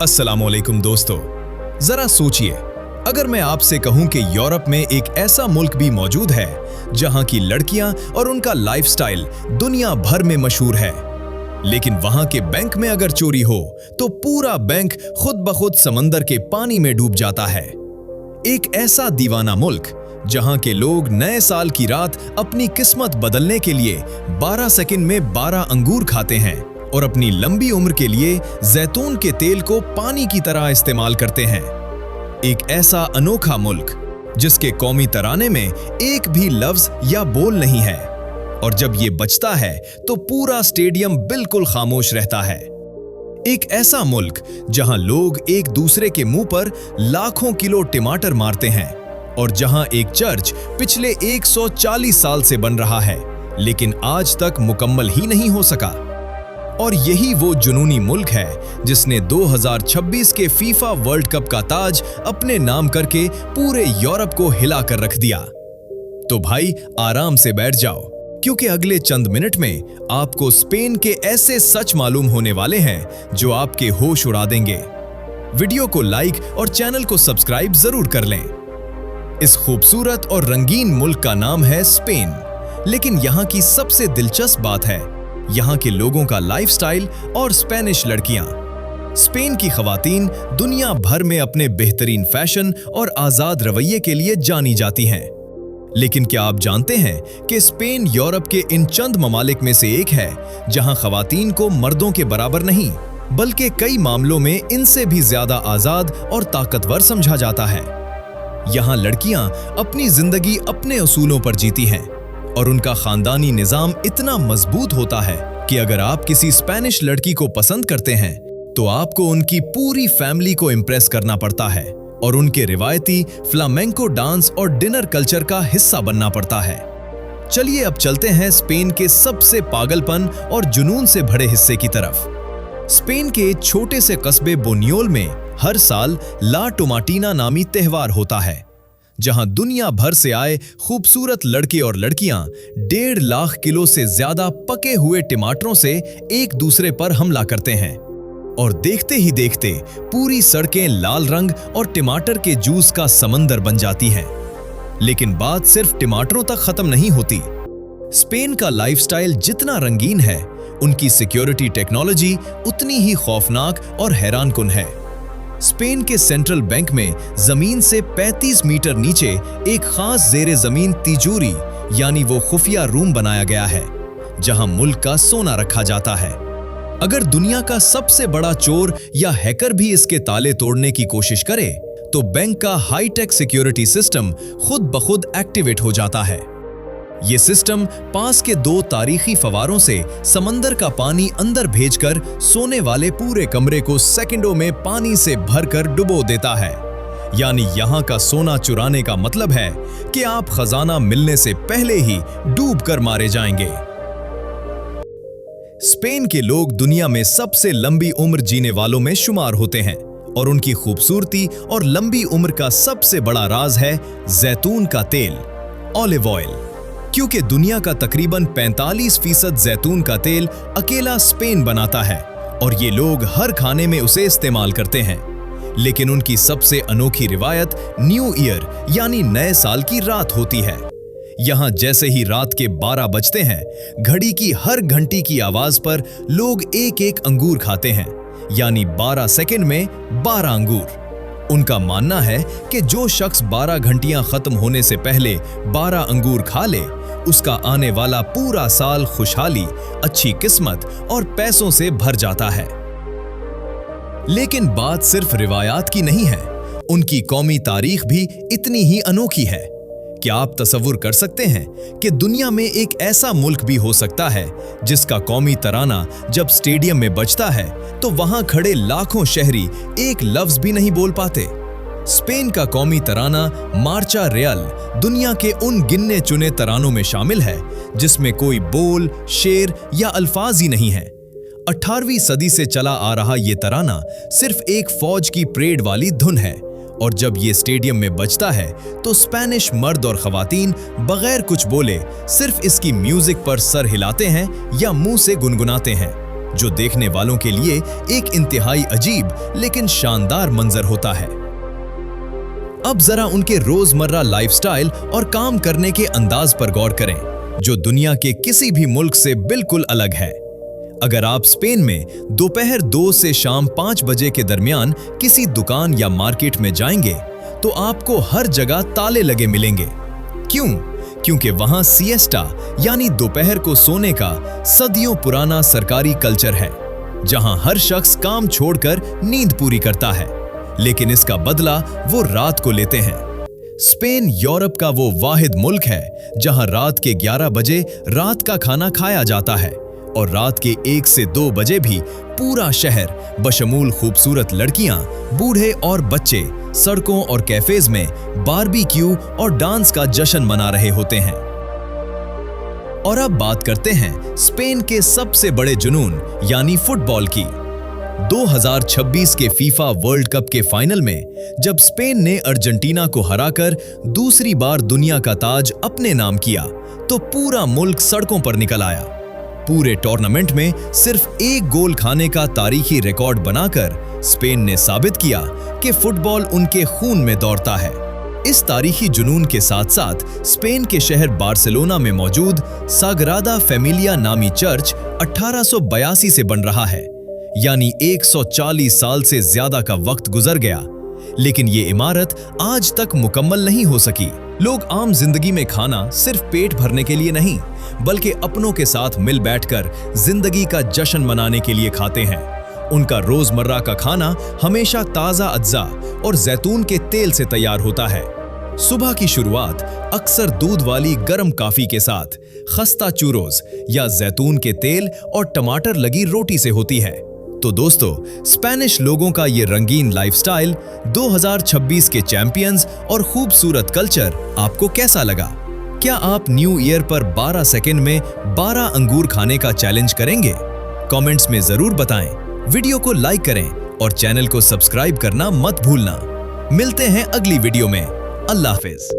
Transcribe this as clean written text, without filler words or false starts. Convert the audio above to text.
अस्सलामुअलैकुम दोस्तों, जरा सोचिए, अगर मैं आपसे कहूं कि यूरोप में एक ऐसा मुल्क भी मौजूद है जहां की लड़कियां और उनका लाइफस्टाइल दुनिया भर में मशहूर है, लेकिन वहां के बैंक में अगर चोरी हो तो पूरा बैंक खुद ब खुद समंदर के पानी में डूब जाता है। एक ऐसा दीवाना मुल्क जहां के लोग नए साल की रात अपनी किस्मत बदलने के लिए 12 सेकंड में 12 अंगूर खाते हैं और अपनी लंबी उम्र के लिए जैतून के तेल को पानी की तरह इस्तेमाल करते हैं। एक ऐसा अनोखा मुल्क जिसके कौमी तराने में एक भी लफ्ज या बोल नहीं है, और जब ये बजता है तो पूरा स्टेडियम बिल्कुल खामोश रहता है। एक ऐसा मुल्क जहां लोग एक दूसरे के मुंह पर लाखों किलो टमाटर मारते हैं, और जहां एक चर्च पिछले 140 साल से बन रहा है लेकिन आज तक मुकम्मल ही नहीं हो सका। और यही वो जुनूनी मुल्क है जिसने 2026 के फीफा वर्ल्ड कप का ताज अपने नाम करके पूरे यूरोप को हिला कर रख दिया। तो भाई आराम से बैठ जाओ, क्योंकि अगले चंद मिनट में आपको स्पेन के ऐसे सच मालूम होने वाले हैं जो आपके होश उड़ा देंगे। वीडियो को लाइक और चैनल को सब्सक्राइब जरूर कर लें। इस खूबसूरत और रंगीन मुल्क का नाम है स्पेन, लेकिन यहाँ की सबसे दिलचस्प बात है यहाँ के लोगों का लाइफस्टाइल और स्पेनिश लड़कियां। स्पेन की खवातीन दुनिया भर में अपने बेहतरीन फैशन और आजाद रवैये के लिए जानी जाती हैं। लेकिन क्या आप जानते हैं कि स्पेन यूरोप के इन चंद ममालिक में से एक है जहां खवातीन को मर्दों के बराबर नहीं बल्कि कई मामलों में इनसे भी ज्यादा आजाद और ताकतवर समझा जाता है। यहाँ लड़कियां अपनी जिंदगी अपने उसूलों पर जीती हैं और उनका खानदानी निजाम इतना मजबूत होता है कि अगर आप किसी स्पेनिश लड़की को पसंद करते हैं तो आपको उनकी पूरी फैमिली को इम्प्रेस करना पड़ता है और उनके रिवायती फ्लामेंको डांस और डिनर कल्चर का हिस्सा बनना पड़ता है। चलिए अब चलते हैं स्पेन के सबसे पागलपन और जुनून से भरे हिस्से की तरफ। स्पेन के एक छोटे से कस्बे बोनियोल में हर साल ला टोमाटीना नामी त्योहार होता है, जहां दुनिया भर से आए खूबसूरत लड़के और लड़कियां 1.5 लाख किलो से ज्यादा पके हुए टमाटरों से एक दूसरे पर हमला करते हैं, और देखते ही देखते पूरी सड़कें लाल रंग और टमाटर के जूस का समंदर बन जाती हैं। लेकिन बात सिर्फ टमाटरों तक खत्म नहीं होती। स्पेन का लाइफस्टाइल जितना रंगीन है, उनकी सिक्योरिटी टेक्नोलॉजी उतनी ही खौफनाक और हैरानकुन है। स्पेन के सेंट्रल बैंक में जमीन से 35 मीटर नीचे एक खास जेरे जमीन तिजोरी यानी वो खुफिया रूम बनाया गया है जहां मुल्क का सोना रखा जाता है। अगर दुनिया का सबसे बड़ा चोर या हैकर भी इसके ताले तोड़ने की कोशिश करे तो बैंक का हाईटेक सिक्योरिटी सिस्टम खुद ब खुद एक्टिवेट हो जाता है। ये सिस्टम पास के 2 तारीखी फवारों से समंदर का पानी अंदर भेजकर सोने वाले पूरे कमरे को सेकंडों में पानी से भरकर डुबो देता है। यानी यहाँ का सोना चुराने का मतलब है कि आप खजाना मिलने से पहले ही डूब कर मारे जाएंगे। स्पेन के लोग दुनिया में सबसे लंबी उम्र जीने वालों में शुमार होते हैं, और उनकी खूबसूरती और लंबी उम्र का सबसे बड़ा राज है जैतून का तेल, ऑलिव ऑयल। क्योंकि दुनिया का तकरीबन 45% जैतून का तेल अकेला स्पेन बनाता है और ये लोग हर खाने में उसे इस्तेमाल करते हैं। लेकिन उनकी सबसे अनोखी रिवायत न्यू ईयर यानी नए साल की रात होती है। यहाँ जैसे ही रात के 12 बजते हैं, घड़ी की हर घंटी की आवाज पर लोग एक एक अंगूर खाते हैं, यानी 12 सेकंड में 12 अंगूर। उनका मानना है कि जो शख्स 12 घंटियां खत्म होने से पहले 12 अंगूर खा ले, उसका आने वाला पूरा साल खुशहाली, अच्छी किस्मत और पैसों से भर जाता है। लेकिन बात सिर्फ रिवायात की नहीं है, उनकी कौमी तारीख भी इतनी ही अनोखी है। क्या आप तसव्वुर कर सकते हैं कि दुनिया में एक ऐसा मुल्क भी हो सकता है जिसका कौमी तराना जब स्टेडियम में बजता है तो वहां खड़े लाखों शहरी एक लफ्ज भी नहीं बोल पाते। स्पेन का कौमी तराना मार्चा रियल दुनिया के उन गिनने चुने तरानों में शामिल है जिसमें कोई बोल, शेर या अल्फाज ही नहीं है। 18वीं सदी से चला आ रहा ये तराना सिर्फ एक फौज की परेड वाली धुन है, और जब ये स्टेडियम में बजता है तो स्पेनिश मर्द और खवातीन बगैर कुछ बोले सिर्फ इसकी म्यूजिक पर सर हिलाते हैं या मुंह से गुनगुनाते हैं, जो देखने वालों के लिए एक इंतहाई अजीब लेकिन शानदार मंजर होता है। अब जरा उनके रोजमर्रा लाइफस्टाइल और काम करने के अंदाज पर गौर करें, जो दुनिया के किसी भी मुल्क से बिल्कुल अलग है। अगर आप स्पेन में दोपहर 2 से शाम 5 बजे के दरमियान किसी दुकान या मार्केट में जाएंगे तो आपको हर जगह ताले लगे मिलेंगे। क्यों? क्योंकि वहां सिएस्टा यानी दोपहर को सोने का सदियों पुराना सरकारी कल्चर है, जहां हर शख्स काम छोड़कर नींद पूरी करता है, लेकिन इसका बदला वो रात को लेते हैं। स्पेन यूरोप का वो वाहिद मुल्क है जहां रात के 11 बजे रात का खाना खाया जाता है और रात के 1 से 2 बजे भी पूरा शहर बशमूल खूबसूरत लड़कियां, बूढ़े और बच्चे सड़कों और कैफेज में बारबेक्यू और डांस का जश्न मना रहे होते हैं। और अब बात करते हैं स्पेन के सबसे बड़े जुनून यानी फुटबॉल की। 2026 के फीफा वर्ल्ड कप के फाइनल में जब स्पेन ने अर्जेंटीना को हराकर दूसरी बार दुनिया का ताज अपने नाम किया तो पूरा मुल्क सड़कों पर निकल आया। पूरे टूर्नामेंट में सिर्फ 1 गोल खाने का तारीखी रिकॉर्ड बनाकर स्पेन ने साबित किया कि फुटबॉल उनके खून में दौड़ता है। इस तारीखी जुनून के साथ साथ स्पेन के शहर बार्सिलोना में मौजूद साग्रादा फैमिलिया नामी चर्च 1882 से बन रहा है, यानी 140 साल से ज्यादा का वक्त गुजर गया, लेकिन ये इमारत आज तक मुकम्मल नहीं हो सकी। लोग आम जिंदगी में खाना सिर्फ पेट भरने के लिए नहीं, बल्कि अपनों के साथ मिल बैठकर जिंदगी का जश्न मनाने के लिए खाते हैं। उनका रोजमर्रा का खाना हमेशा ताजा अज्जा और जैतून के तेल से तैयार होता है। सुबह की शुरुआत अक्सर दूध वाली गर्म कॉफी के साथ खस्ता चूरोज या जैतून के तेल और टमाटर लगी रोटी से होती है। तो दोस्तों, स्पेनिश लोगों का ये रंगीन लाइफस्टाइल, 2026 के चैंपियंस और खूबसूरत कल्चर आपको कैसा लगा? क्या आप न्यू ईयर पर 12 सेकंड में 12 अंगूर खाने का चैलेंज करेंगे? कमेंट्स में जरूर बताएं। वीडियो को लाइक करें और चैनल को सब्सक्राइब करना मत भूलना। मिलते हैं अगली वीडियो में। अल्लाह हाफिज।